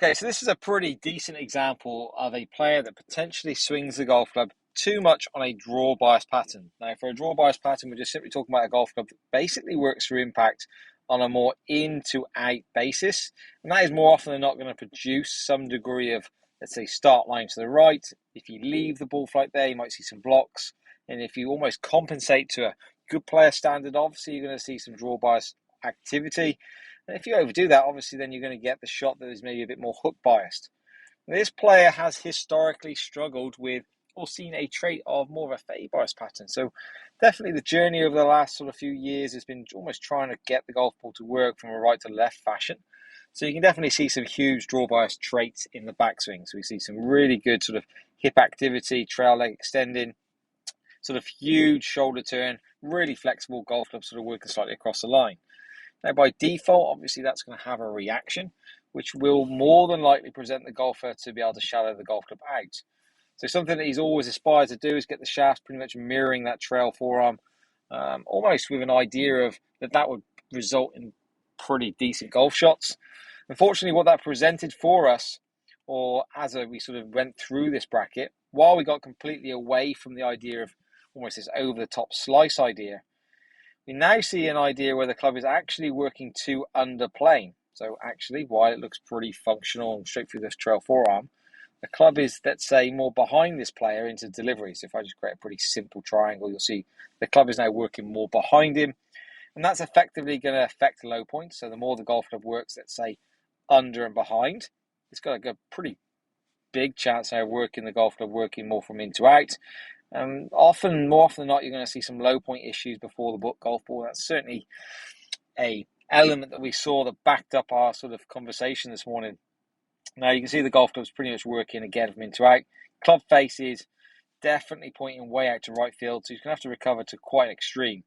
Okay, so this is a pretty decent example of a player that potentially swings the golf club too much on a draw bias pattern. Now, for a draw bias pattern, we're just simply talking about a golf club that basically works through impact on a more in to out basis. And that is more often than not going to produce some degree of, let's say, start line to the right. If you leave the ball flight there, you might see some blocks. And if you almost compensate to a good player standard, obviously you're going to see some draw bias activity. And if you overdo that, obviously, then you're going to get the shot that is maybe a bit more hook biased. This player has historically struggled with or seen a trait of more of a fade bias pattern. So definitely the journey over the last sort of few years has been almost trying to get the golf ball to work from a right to left fashion. So you can definitely see some huge draw bias traits in the backswing. So we see some really good sort of hip activity, trail leg extending, sort of huge shoulder turn, really flexible golf club sort of working slightly across the line. Now, by default, obviously, that's going to have a reaction, which will more than likely present the golfer to be able to shallow the golf club out. So something that he's always aspired to do is get the shaft pretty much mirroring that trail forearm, almost with an idea of that would result in pretty decent golf shots. Unfortunately, what that presented for us, or as we sort of went through this bracket, while we got completely away from the idea of almost this over-the-top slice idea, we now see an idea where the club is actually working to underplane. So actually, while it looks pretty functional and straight through this trail forearm, the club is, let's say, more behind this player into delivery. So if I just create a pretty simple triangle, you'll see the club is now working more behind him. And that's effectively going to affect the low point. So the more the golf club works, let's say, under and behind, it's got a pretty big chance now of working the golf club working more from in to out. More often than not, you're going to see some low point issues before the golf ball. That's certainly a element that we saw that backed up our sort of conversation this morning. Now you can see the golf club's pretty much working again from in to out. Club face is definitely pointing way out to right field, so he's going to have to recover to quite an extreme.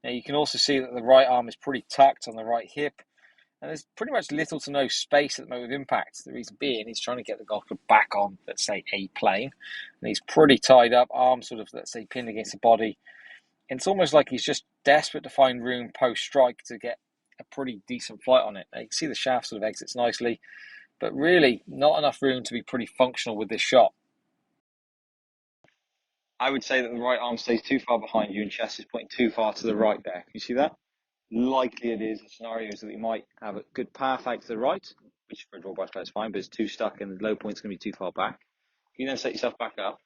Now you can also see that the right arm is pretty tucked on the right hip, and there's pretty much little to no space at the moment of impact. The reason being, he's trying to get the golf club back on, let's say, a plane. And he's pretty tied up, arms sort of, let's say, pinned against the body. And it's almost like he's just desperate to find room post-strike to get a pretty decent flight on it. Now, you can see the shaft sort of exits nicely, but really not enough room to be pretty functional with this shot. I would say that the right arm stays too far behind you and chest is pointing too far to the right there. Can you see that? Likely it is. The scenario is that we might have a good path out to the right, which for a draw bias player is fine, but it's too stuck and the low point's going to be too far back. You then set yourself back up.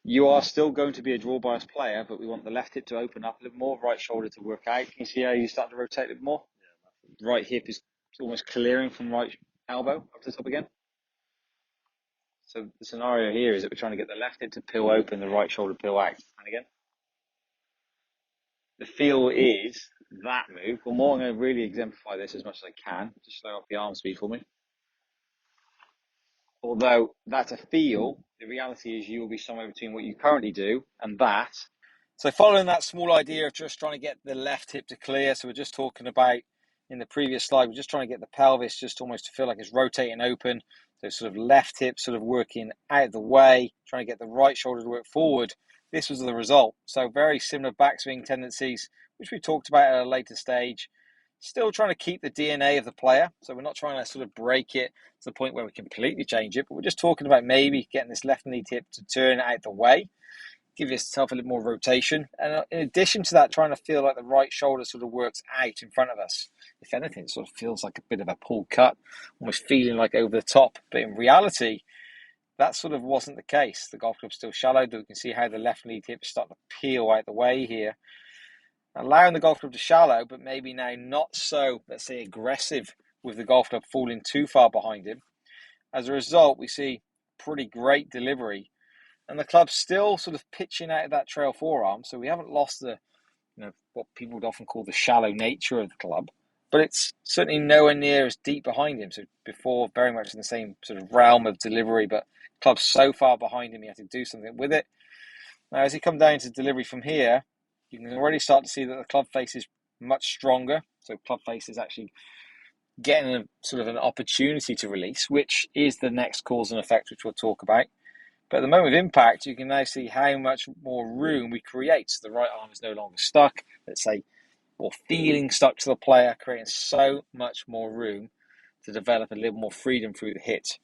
You are still going to be a draw bias player, but we want the left hip to open up a little more, right shoulder to work out. Can you see how you start to rotate a little more? Right hip is almost clearing from right elbow up to the top again. So the scenario here is that we're trying to get the left hip to peel open, the right shoulder peel out. And again. The feel is that move. Well, more, I'm going to really exemplify this as much as I can. Just slow up the arm speed for me. Although that's a feel, the reality is you will be somewhere between what you currently do and that. So following that small idea of just trying to get the left hip to clear, so we're just talking about in the previous slide, we're just trying to get the pelvis just almost to feel like it's rotating open. So sort of left hip sort of working out of the way, trying to get the right shoulder to work forward. This was the result. So very similar backswing tendencies, which we talked about at a later stage. Still trying to keep the DNA of the player. So we're not trying to sort of break it to the point where we completely change it, but we're just talking about maybe getting this left knee tip to turn out the way, give yourself a little more rotation. And in addition to that, trying to feel like the right shoulder sort of works out in front of us. If anything, it sort of feels like a bit of a pull cut, almost feeling like over the top. But in reality, that sort of wasn't the case. The golf club's still shallow. We can see how the left knee tip is starting to peel out the way here, allowing the golf club to shallow, but maybe now not so, let's say, aggressive with the golf club falling too far behind him. As a result, we see pretty great delivery, and the club's still sort of pitching out of that trail forearm. So we haven't lost the, what people would often call the shallow nature of the club, but it's certainly nowhere near as deep behind him. So before, very much in the same sort of realm of delivery, but club's so far behind him, he had to do something with it. Now, as he come down to delivery from here, you can already start to see that the club face is much stronger. So club face is actually getting a sort of an opportunity to release, which is the next cause and effect, which we'll talk about. But at the moment of impact, you can now see how much more room we create. So the right arm is no longer stuck. Let's say or feeling stuck to the player, creating so much more room to develop a little more freedom through the hit.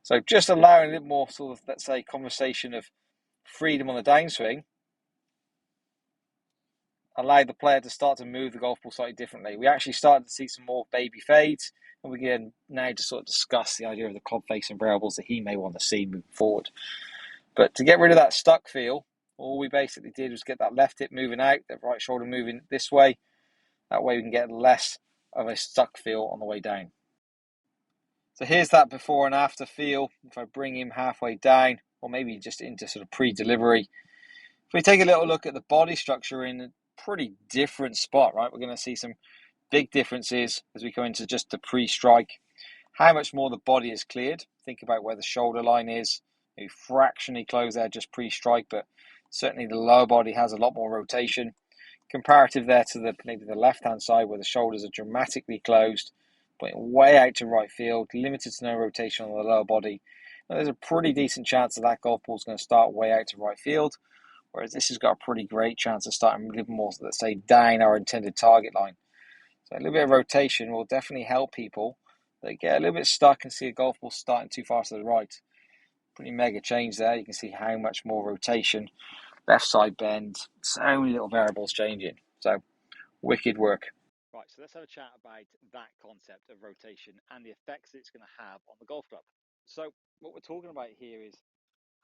So just allowing a little more sort of, let's say, conversation of freedom on the downswing allowed the player to start to move the golf ball slightly differently. We actually started to see some more baby fades, and we can now just sort of discuss the idea of the club face and variables that he may want to see moving forward. But to get rid of that stuck feel, all we basically did was get that left hip moving out, that right shoulder moving this way. That way we can get less of a stuck feel on the way down. So here's that before and after feel. If I bring him halfway down, or maybe just into sort of pre-delivery. If we take a little look at the body structure in a pretty different spot, right? We're going to see some big differences as we go into just the pre-strike. How much more the body is cleared. Think about where the shoulder line is. Maybe fractionally close there just pre-strike, but certainly the lower body has a lot more rotation. Comparative there to maybe the left-hand side where the shoulders are dramatically closed, pointing way out to right field, limited to no rotation on the lower body. Now, there's a pretty decent chance that golf ball is going to start way out to right field, whereas this has got a pretty great chance of starting a little more, let's say, down our intended target line. So a little bit of rotation will definitely help people that get a little bit stuck and see a golf ball starting too far to the right. Pretty mega change there. You can see how much more rotation, left side bend, so many little variables changing. So wicked work. Right, so let's have a chat about that concept of rotation and the effects it's going to have on the golf club. So what we're talking about here is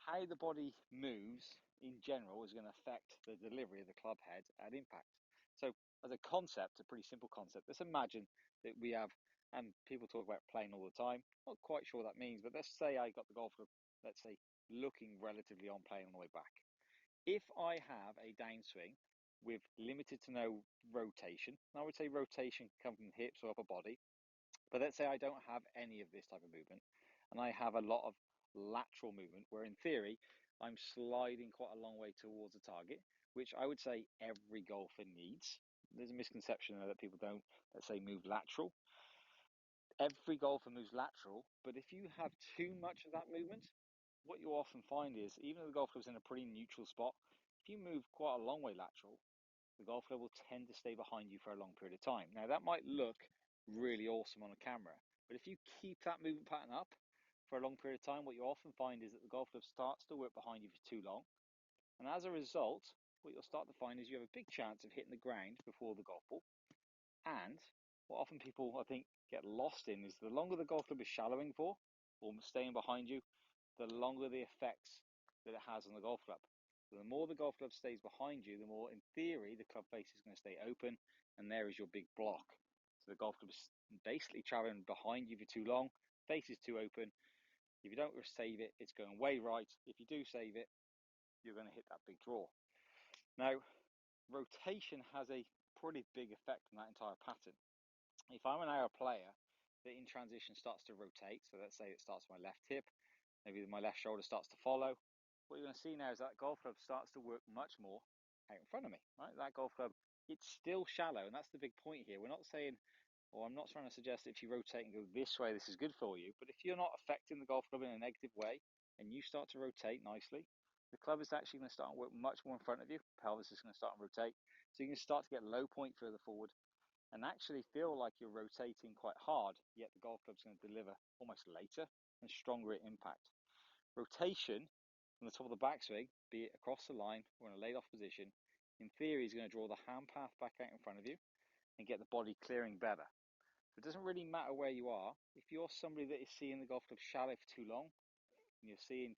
how the body moves in general is going to affect the delivery of the club head at impact. So as a concept, a pretty simple concept, let's imagine that we have, and people talk about playing all the time, not quite sure what that means, but let's say I got the golf club, let's say, looking relatively on playing on the way back. If I have a downswing with limited to no rotation, and I would say rotation can come from hips or upper body, but let's say I don't have any of this type of movement, and I have a lot of lateral movement, where in theory, I'm sliding quite a long way towards the target, which I would say every golfer needs. There's a misconception there that people don't, let's say, move lateral. Every golfer moves lateral, but if you have too much of that movement, what you often find is, even though the golf club's in a pretty neutral spot, if you move quite a long way lateral, the golf club will tend to stay behind you for a long period of time. Now, that might look really awesome on a camera, but if you keep that movement pattern up for a long period of time, what you often find is that the golf club starts to work behind you for too long. And as a result, what you'll start to find is you have a big chance of hitting the ground before the golf ball. And what often people, I think, get lost in is the longer the golf club is shallowing for, or staying behind you, the longer the effects that it has on the golf club. So the more the golf club stays behind you, the more, in theory, the club face is going to stay open, and there is your big block. So the golf club is basically traveling behind you for too long, face is too open. If you don't save it, it's going way right. If you do save it, you're going to hit that big draw. Now, rotation has a pretty big effect on that entire pattern. If I'm an hour player that in transition starts to rotate, so let's say it starts with my left hip, maybe my left shoulder starts to follow, what you're going to see now is that golf club starts to work much more out in front of me, right? That golf club, it's still shallow, and that's the big point here. We're not saying, or I'm not trying to suggest that if you rotate and go this way, this is good for you, but if you're not affecting the golf club in a negative way, and you start to rotate nicely, the club is actually going to start to work much more in front of you. Pelvis is going to start to rotate, so you can start to get low point further forward, and actually feel like you're rotating quite hard, yet the golf club's going to deliver almost later and stronger at impact. Rotation from the top of the backswing, be it across the line or in a laid off position, in theory is going to draw the hand path back out in front of you and get the body clearing better. So it doesn't really matter where you are. If you're somebody that is seeing the golf club shallow for too long, and you're seeing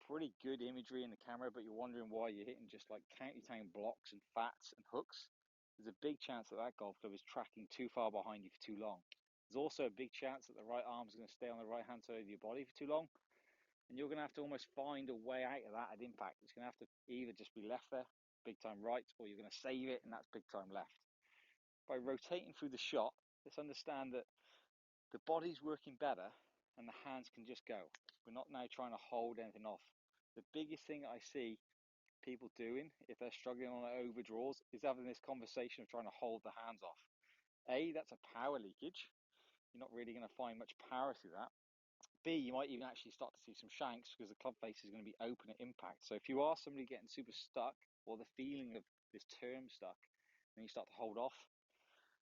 pretty good imagery in the camera, but you're wondering why you're hitting just like county-town blocks and fats and hooks, there's a big chance that golf club is tracking too far behind you for too long. There's also a big chance that the right arm is going to stay on the right-hand side of your body for too long, and you're going to have to almost find a way out of that at impact. It's going to have to either just be left there, big time right, or you're going to save it, and that's big time left. By rotating through the shot, let's understand that the body's working better and the hands can just go. We're not now trying to hold anything off. The biggest thing I see people doing if they're struggling on overdraws is having this conversation of trying to hold the hands off. That's a power leakage. You're not really going to find much power through that. B, you might even actually start to see some shanks because the club face is going to be open at impact. So if you are somebody getting super stuck, or the feeling of this term stuck, then you start to hold off,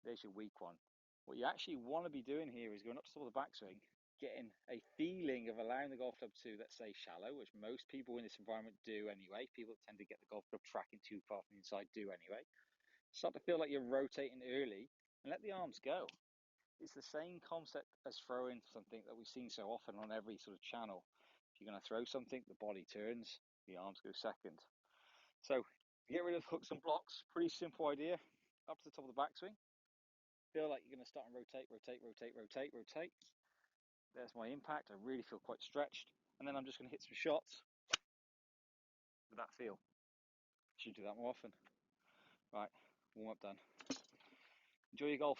There's your weak one. What you actually want to be doing here is going up to the top of the backswing, getting a feeling of allowing the golf club to, let's say, shallow, which most people in this environment do anyway. People that tend to get the golf club tracking too far from the inside do anyway. Start to feel like you're rotating early and let the arms go. It's the same concept as throwing something that we've seen so often on every sort of channel. If you're going to throw something, the body turns, the arms go second. So get rid of hooks and blocks. Pretty simple idea. Up to the top of the backswing. Feel like you're going to start and rotate, rotate, rotate, rotate, rotate. There's my impact. I really feel quite stretched. And then I'm just going to hit some shots with that feel. Should do that more often. Right, warm up done. Enjoy your golf.